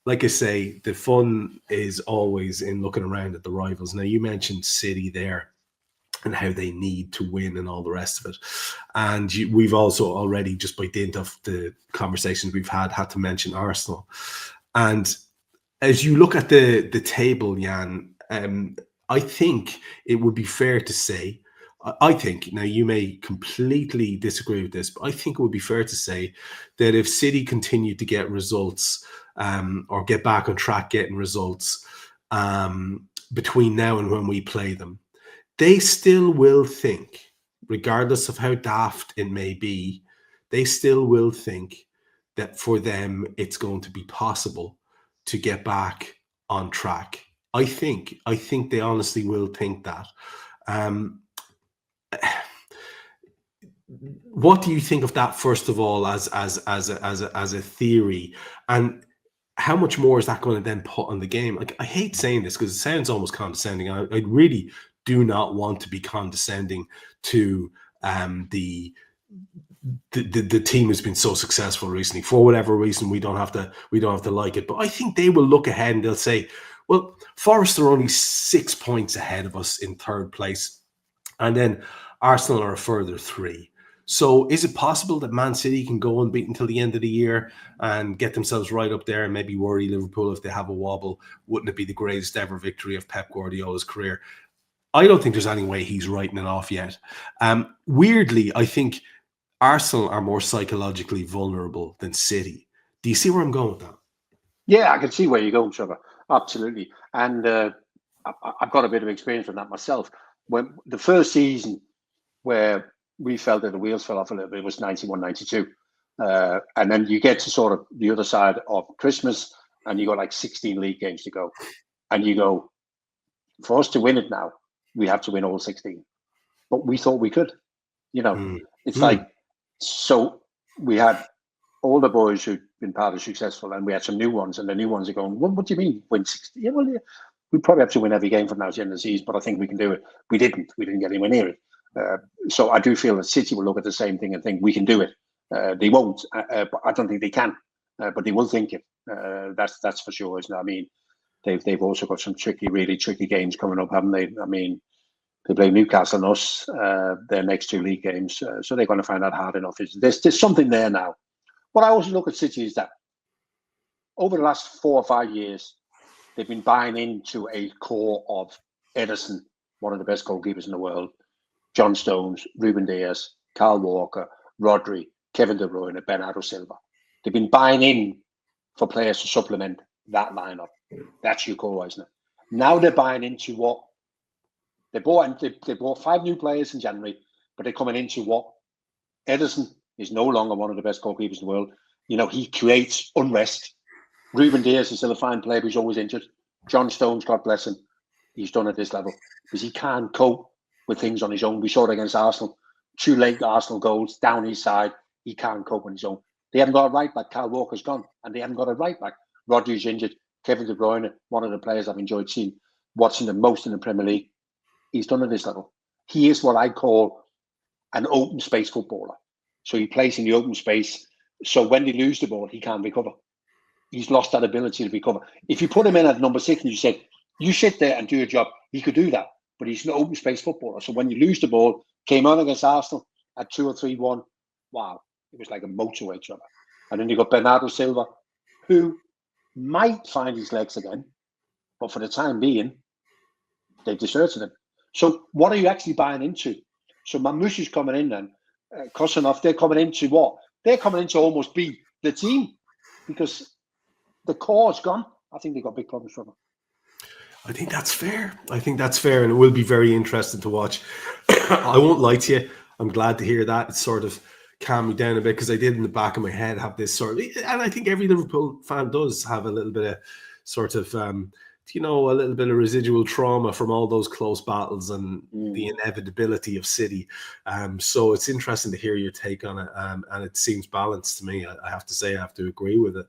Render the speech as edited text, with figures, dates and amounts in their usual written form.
like I say, the fun is always in looking around at the rivals. Now, you mentioned City there and how they need to win and all the rest of it. And we've also already, just by dint of the conversations we've had to mention Arsenal. And as you look at the table, Jan, I think it would be fair to say, I think, now you may completely disagree with this, but I think it would be fair to say that if City continue to get results or get back on track getting results between now and when we play them, they still will think, regardless of how daft it may be, they still will think that for them it's going to be possible to get back on track. I think they honestly will think that. What do you think of that, first of all, as a theory, and how much more is that going to then put on the game? Like, I hate saying this because it sounds almost condescending. I really do not want to be condescending to the team has been so successful recently. For whatever reason, we don't have to like it. But I think they will look ahead and they'll say, well, Forest are only 6 points ahead of us in third place, and then Arsenal are a further 3. So is it possible that Man City can go unbeaten until the end of the year and get themselves right up there and maybe worry Liverpool if they have a wobble? Wouldn't it be the greatest ever victory of Pep Guardiola's career? I don't think there's any way he's writing it off yet. Weirdly, I think Arsenal are more psychologically vulnerable than City. Do you see where I'm going with that? Yeah, I can see where you're going, Trevor. Absolutely. And I've got a bit of experience from that myself. When the first season where we felt that the wheels fell off a little bit, it was 91-92. And then you get to sort of the other side of Christmas and you got like 16 league games to go. And you go, for us to win it now, we have to win all 16. But we thought we could. It's like, so we had all the boys who'd been part of successful, and we had some new ones, and the new ones are going, what do you mean win 16? Yeah, well, yeah, we probably have to win every game from now to the end of the season, but I think we can do it. We didn't get anywhere near it. So I do feel that City will look at the same thing and think we can do it. They won't, but I don't think they can, but they will think it. That's for sure, isn't it? I mean, they've also got some really tricky games coming up, haven't they? I mean, they play Newcastle and us, their next 2 league games, so they're going to find that hard enough. There's something there now. What I always look at City is that over the last 4 or 5 years, they've been buying into a core of Ederson, one of the best goalkeepers in the world, John Stones, Ruben Dias, Kyle Walker, Rodri, Kevin De Bruyne, Bernardo Silva. They've been buying in for players to supplement that lineup. That's your core, isn't it? Now they're buying into what they bought. They bought 5 new players in January, but they're coming into what Ederson is no longer one of the best goalkeepers in the world. He creates unrest. Ruben Dias is still a fine player, but he's always injured. John Stones, God bless him, he's done at this level because he can't cope with things on his own. We saw it against Arsenal. 2 late Arsenal goals down his side. He can't cope on his own. They haven't got a right back. Kyle Walker's gone, and they haven't got a right back. Rodri's injured. Kevin De Bruyne, one of the players I've enjoyed watching the most in the Premier League, he's done at this level. He is what I call an open space footballer. So he plays in the open space. So when they lose the ball, he can't recover. He's lost that ability to recover. If you put him in at number 6 and you said, you sit there and do your job, he could do that. But he's an open space footballer. So when you lose the ball, came on against Arsenal at 2 or 3-1, wow, it was like a motorway, Trevor. And then you got Bernardo Silva, who might find his legs again, but for the time being, they've deserted him. So what are you actually buying into? So Mamouche is coming in and Kosanov, they're coming into what? They're coming in to almost be the team because the core is gone. I think they've got big problems for them. I think that's fair. And it will be very interesting to watch. I won't lie to you. I'm glad to hear that. It sort of calmed me down a bit because I did in the back of my head have this sort of, and I think every Liverpool fan does have a little bit of sort of, a little bit of residual trauma from all those close battles and the inevitability of City. So it's interesting to hear your take on it. And it seems balanced to me. I have to say, I have to agree with it.